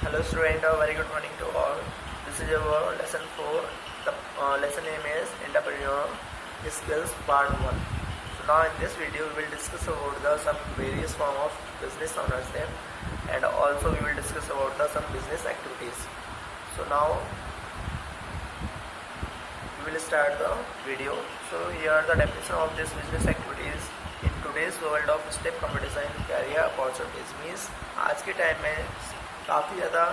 Hello student, a very good morning to all. This is our lesson 4. The lesson name is Entrepreneur Skills Part 1. So now in this video we will discuss about some various form of business ownership, and also we will discuss about some business activities. So now we will start the video. So here are the definition of this business activities. In today's world of step competition career opportunities means आज के time में काफ़ी ज़्यादा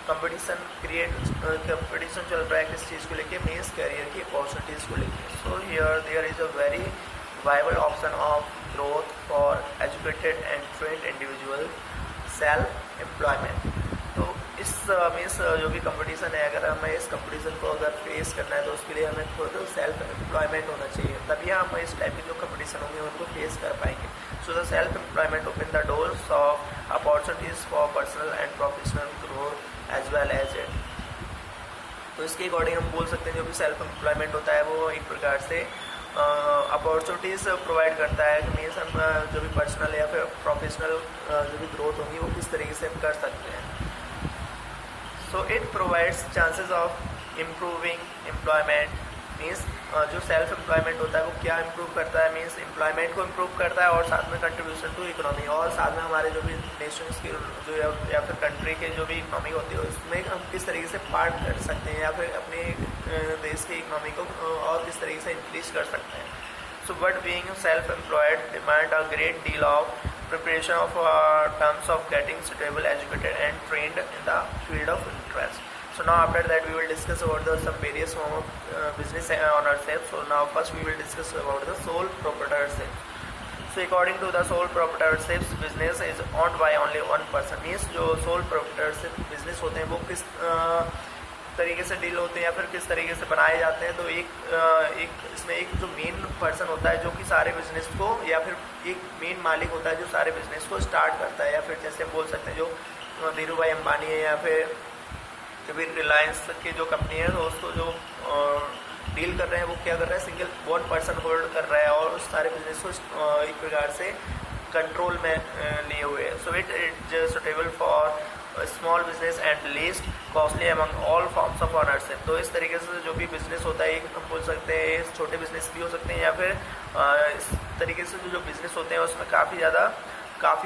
competition चल रहा है किस चीज़ को लेके, मीन्स करियर की अपॉर्चुनिटीज़ को लेके. So here there is a very viable option of growth for educated and trained individual self employment. तो इस मीन्स जो भी कंपटीशन है, अगर हमें इस कंपटीशन को अगर फेस करना है तो उसके लिए हमें खुद सेल्फ एम्प्लॉयमेंट होना चाहिए, तभी हम इस टाइप के जो कंपटीशन होंगे उनको फेस कर पाएंगे. So the self-employment open the doors of opportunities for personal and professional growth as well as it. तो इसके अकॉर्डिंग हम बोल सकते हैं जो भी सेल्फ एम्प्लॉयमेंट होता है वो एक प्रकार से अपॉर्चुनिटीज़ प्रोवाइड करता है. मीन्स हम जो भी पर्सनल या फिर प्रोफेशनल जो भी ग्रोथ होगी वो किस तरीके से हम कर सकते हैं. So it provides chances of improving employment. Means जो सेल्फ एम्प्लॉयमेंट होता है वो क्या इम्प्रूव करता है, मीन्स एम्प्लॉयमेंट को इम्प्रूव करता है और साथ में कंट्रीब्यूशन टू इकोनॉमी, और साथ में हमारे जो भी नेशंस की जो या फिर कंट्री के जो भी इकोनॉमी होती है उसमें हम किस तरीके से पार्ट कर सकते हैं या फिर अपने देश की इकोनॉमी को और किस तरीके से इंक्रीज कर सकते हैं. So but being self employed demand a great deal of preparation of terms of getting suitable educated and trained in the field of interest. So now after that we will discuss about some various form of business ownership. So now first we will discuss about the sole proprietorship. So according to the sole proprietorship, business is owned by only one person. Means जो sole proprietorship business होते हैं वो किस तरीके से deal होते हैं या फिर किस तरीके से बनाए जाते हैं. तो एक इसमें एक जो मेन पर्सन होता है जो कि सारे बिजनेस को, या फिर एक मेन मालिक होता है जो सारे बिजनेस को स्टार्ट करता है, या फिर जैसे बोल सकते हैं जो धीरू भाई अंबानी है या फिर कभी रिलायंस की जो कंपनी है तो उसको जो डील कर रहे हैं वो क्या कर रहा है, सिंगल वन पर्सन होल्ड कर रहा है और उस सारे बिजनेस को एक प्रकार से कंट्रोल में लिए हुए है. So it is suitable for small business and least costly among all forms of ownership. तो इस तरीके से जो भी बिजनेस होता है हम बोल सकते हैं छोटे बिजनेस भी हो सकते हैं, या फिर इस तरीके से जो बिजनेस होते हैं उसमें काफ़ी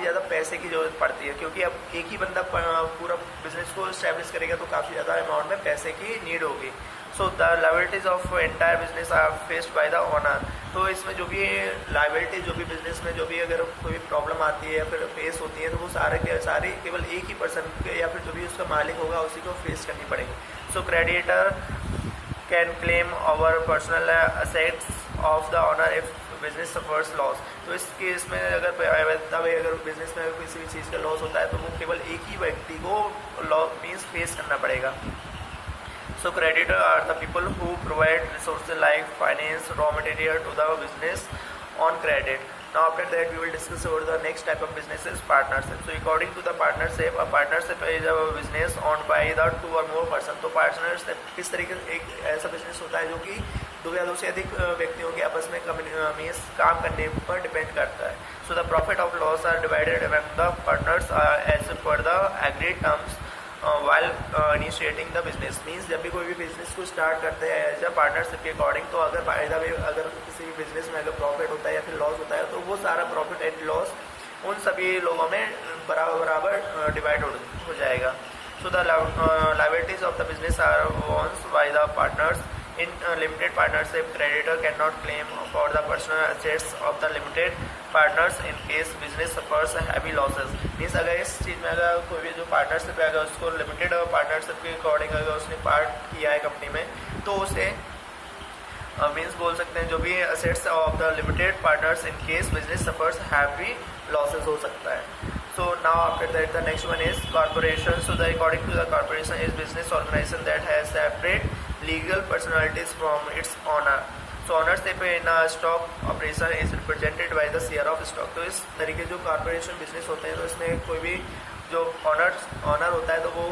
ज़्यादा पैसे की ज़रूरत पड़ती है, क्योंकि अब एक ही बंदा पूरा बिजनेस को इस्टेब्लिश करेगा तो काफ़ी ज़्यादा अमाउंट में पैसे की नीड होगी. So the liabilities of entire business are faced by the owner. तो इसमें जो भी लायबिलिटी जो भी बिजनेस में जो भी अगर कोई प्रॉब्लम आती है या फिर फेस होती है तो वो सारे के सारे केवल एक ही पर्सन के या फिर जो भी उसका मालिक होगा उसी को फेस करनी पड़ेगी. So creditor can claim over personal assets of the owner if business suffers loss. तो इस केस में अगर बिजनेस में किसी भी चीज़ का लॉस होता है तो वो केवल एक ही व्यक्ति को लॉस मीन्स फेस करना पड़ेगा. So creditor are the people who provide resources like finance, raw material to the business on credit. Now after that we will discuss about the next type of business is partnership. So according to the partnership, a partnership is a business owned by the two or more person. तो partnership किस तरीके से एक ऐसा business होता है जो कि दो या दो से अधिक व्यक्तियों के आपस में मीन्स काम करने पर डिपेंड करता है. So the profit of loss are divided among the partners as per the agreed terms while initiating the business. Means जब भी कोई भी बिजनेस को स्टार्ट करते हैं एज अ पार्टनरशिप के अकॉर्डिंग, तो अगर किसी भी बिजनेस में अगर प्रॉफिट होता है या फिर लॉस होता है तो वो सारा प्रॉफिट एंड लॉस उन सभी लोगों में बराबर डिवाइड हो जाएगा. So the liabilities of the business are owns by the partners. In limited partnership, creditor cannot claim for the personal assets of the limited partners in case business suffers heavy losses. Means अगर इस चीज़ में अगर कोई भी जो partnership है अगर उसको लिमिटेड पार्टनरशिप के अकॉर्डिंग अगर उसने पार्ट किया है कंपनी में तो उसे मीन्स बोल सकते हैं जो भी assets of the limited partners in case business suffers heavy losses हो सकता है. So now after that the next one is corporation. So the according to the corporation is business organization that has separate legal personalities from its owner. So ownership in a stock operation is represented by the share of stock. तो इस तरीके जो corporation business होते हैं तो इसमें कोई भी जो ऑनर होता है तो वो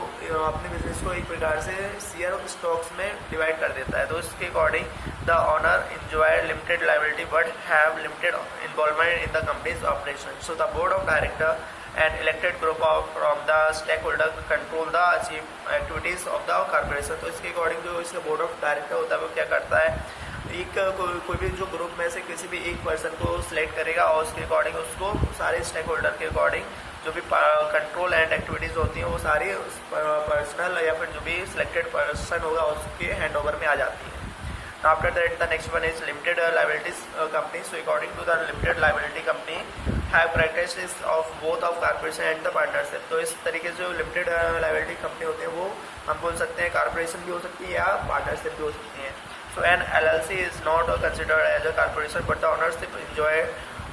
अपने बिजनेस को एक प्रकार से शेयर ऑफ स्टॉक्स में डिवाइड कर देता है. तो इसके according the owner enjoy limited liability but have limited involvement in the company's operation. So the board of director and elected group of from the stakeholder control the achieve activities of the corporation. तो इसके according जो इसका board of director होता है वो क्या करता है, एक कोई भी जो ग्रुप में से किसी भी एक पर्सन को सिलेक्ट करेगा और उसके अकॉर्डिंग उसको सारे स्टेक होल्डर के अकॉर्डिंग जो भी कंट्रोल एंड एक्टिविटीज़ होती हैं वो सारी पर्सनल या फिर जो भी सिलेक्टेड पर्सन होगा उसके हैंड ओवर में आ जाती है। After that, the next one is limited liabilities company. So according to the limited liability company have characteristics of both of corporation and the partnership. तो इस तरीके से जो limited liability company होते हैं वो हम बोल सकते हैं corporation भी हो सकती है या partnership भी हो सकती है। So an LLC is not considered as a corporation but the ownership enjoy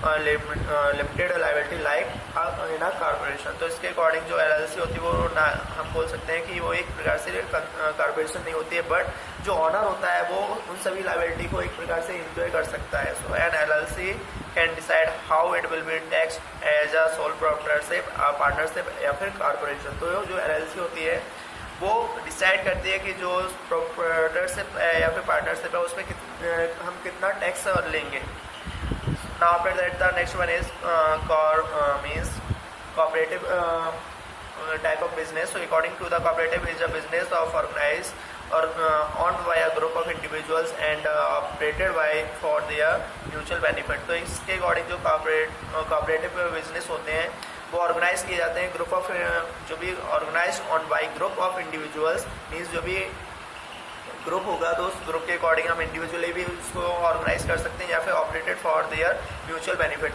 limited liability like in a corporation. तो इसके अकॉर्डिंग जो LLC होती है वो ना हम बोल सकते हैं कि वो एक प्रकार से कॉर्पोरेशन नहीं होती है, बट जो ऑनर होता है वो उन सभी लाइबिलिटी को एक प्रकार से इंजॉय कर सकता है। So an LLC can decide how it will be tax as a sole proprietorship, partnership या फिर कॉर्पोरेशन। तो जो LLC होती है वो डिसाइड करती है कि जो प्रोप्राइटरशिप या फिर पार्टनरशिप है उसमें हम कितना टैक्स लेंगे। Now after that the next one is means cooperative type of business. So according to the cooperative is a business of organized or owned by a group of individuals and operated by for their mutual benefit. तो इसके according जो cooperative business होते हैं वो organise किए जाते हैं group of जो भी organise on by group of individuals, means जो भी ग्रुप होगा तो उस ग्रुप के अकॉर्डिंग हम इंडिविजुअली भी उसको ऑर्गेनाइज कर सकते हैं या फिर operated for their mutual benefit.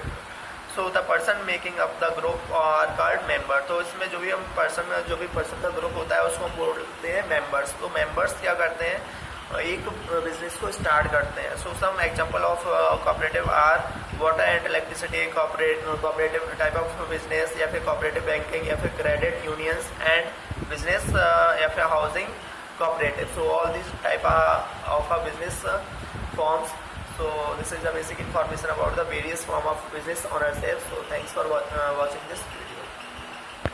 So the person making up the group are called member. तो इसमें जो भी हम जो भी पर्सन का ग्रुप होता है उसको हम बोलते हैं मेंबर्स। तो मेंबर्स क्या करते हैं, एक बिजनेस को स्टार्ट करते हैं। So some example of cooperative are water and electricity cooperative type of business, या फिर कोऑपरेटिव बैंकिंग, या फिर क्रेडिट यूनियंस एंड बिजनेस, या फिर housing cooperative. So all these type of business forms. So this is the basic information about the various form of business ownership. So thanks for watching this video.